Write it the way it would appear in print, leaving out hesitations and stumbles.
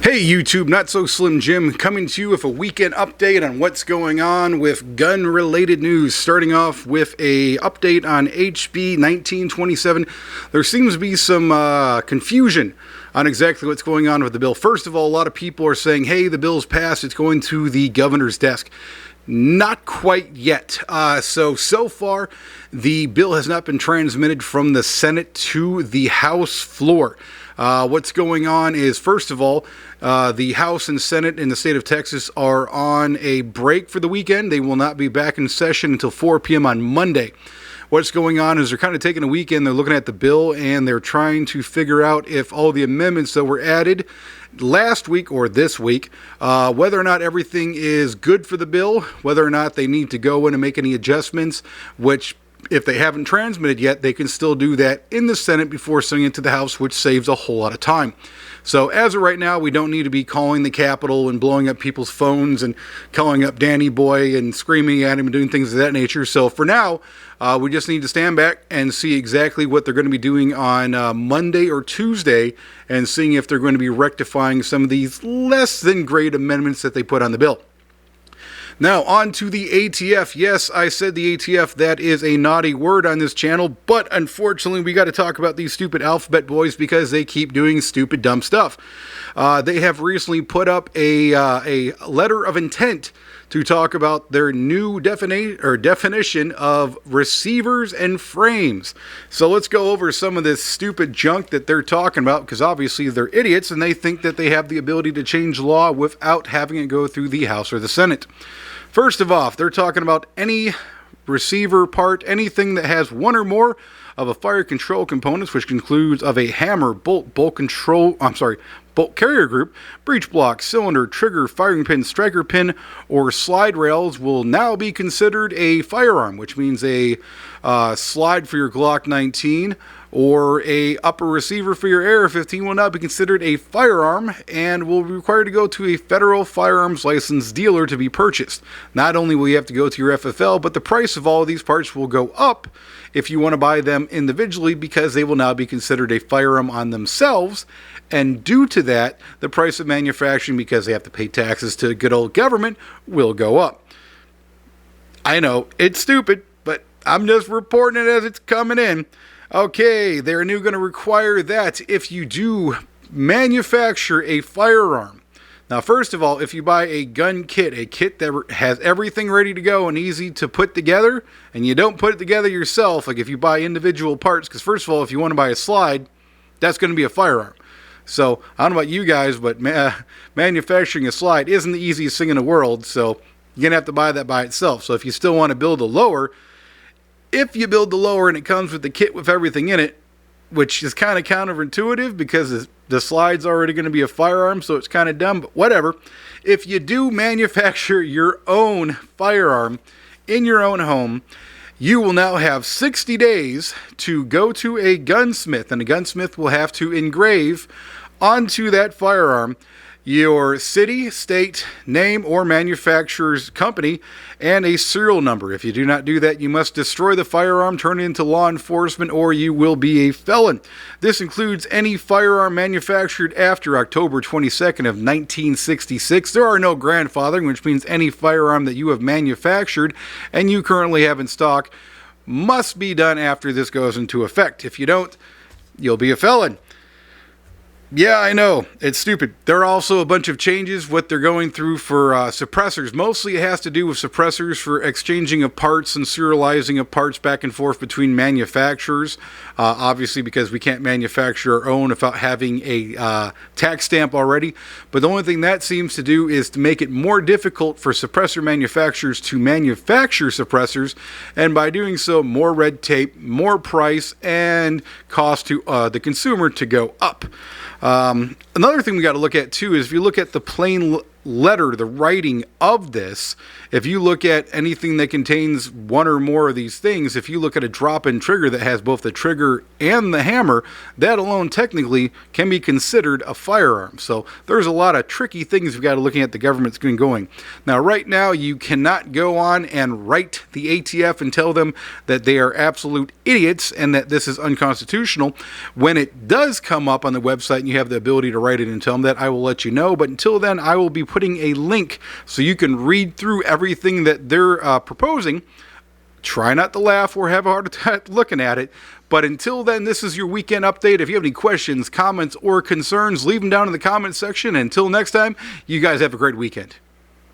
Hey YouTube, Not So Slim Jim coming to you with a weekend update on what's going on with gun-related news. Starting off with a update on HB1927. There seems to be some confusion on exactly what's going on with the bill. First of all, a lot of people are saying, hey, the bill's passed, it's going to the governor's desk. Not quite yet. So far, the bill has not been transmitted from the Senate to the House floor. What's going on is, first of all, the House and Senate in the state of Texas are on a break for the weekend. They will not be back in session until 4 p.m. on Monday. What's going on is they're kind of taking a weekend. They're looking at the bill and they're trying to figure out if all the amendments that were added last week or this week, whether or not everything is good for the bill, whether or not they need to go in and make any adjustments, which if they haven't transmitted yet, they can still do that in the Senate before sending it to the House, which saves a whole lot of time. So as of right now, we don't need to be calling the Capitol and blowing up people's phones and calling up Danny Boy and screaming at him and doing things of that nature. So for now, we just need to stand back and see exactly what they're going to be doing on Monday or Tuesday and seeing if they're going to be rectifying some of these less than great amendments that they put on the bill. Now, on to the ATF. Yes, I said the ATF. That is a naughty word on this channel, but unfortunately, we got to talk about these stupid alphabet boys because they keep doing stupid, dumb stuff. They have recently put up a letter of intent to talk about their new definition of receivers and frames. So let's go over some of this stupid junk that they're talking about, because obviously they're idiots and they think that they have the ability to change law without having it go through the House or the Senate. First of all, they're talking about any receiver part, anything that has one or more of a fire control components, which includes of a hammer, bolt carrier group, breech block, cylinder, trigger, firing pin, striker pin, or slide rails will now be considered a firearm, which means a slide for your Glock 19 or a upper receiver for your AR-15 will now be considered a firearm and will be required to go to a federal firearms license dealer to be purchased. Not only will you have to go to your FFL, but the price of all of these parts will go up if you want to buy them individually, because they will now be considered a firearm on themselves. And due to that, the price of manufacturing, because they have to pay taxes to good old government, will go up. I know, it's stupid, but I'm just reporting it as it's coming in. Okay, they're now going to require that if you do manufacture a firearm. Now, first of all, if you buy a gun kit, a kit that has everything ready to go and easy to put together, and you don't put it together yourself, like if you buy individual parts, because first of all, if you want to buy a slide, that's going to be a firearm. So, I don't know about you guys, but manufacturing a slide isn't the easiest thing in the world, so you're going to have to buy that by itself. So if you still want to build a lower, if you build the lower and it comes with the kit with everything in it, which is kind of counterintuitive because the slide's already going to be a firearm, so it's kind of dumb, but whatever. If you do manufacture your own firearm in your own home, you will now have 60 days to go to a gunsmith, and a gunsmith will have to engrave onto that firearm your city, state, name, or manufacturer's company, and a serial number. If you do not do that, you must destroy the firearm, turn it into law enforcement, or you will be a felon. This includes any firearm manufactured after October 22nd of 1966. There are no grandfathering, which means any firearm that you have manufactured and you currently have in stock must be done after this goes into effect. If you don't, you'll be a felon. Yeah, I know. It's stupid. There are also a bunch of changes, what they're going through for suppressors. Mostly it has to do with suppressors for exchanging of parts and serializing of parts back and forth between manufacturers. Obviously, because we can't manufacture our own without having a tax stamp already. But the only thing that seems to do is to make it more difficult for suppressor manufacturers to manufacture suppressors. And by doing so, more red tape, more price, and cost to the consumer to go up. Another thing we got to look at too is if you look at the plain letter, the writing of this, if you look at anything that contains one or more of these things, if you look at a drop-in trigger that has both the trigger and the hammer, that alone technically can be considered a firearm. So there's a lot of tricky things we've got to looking at the government's been going. Now, right now, you cannot go on and write the ATF and tell them that they are absolute idiots and that this is unconstitutional. When it does come up on the website and you have the ability to write it and tell them that, I will let you know. But until then, I will be putting a link so you can read through everything that they're proposing. Try not to laugh or have a heart attack looking at it. But until then, this is your weekend update. If you have any questions, comments, or concerns, leave them down in the comments section. Until next time, you guys have a great weekend.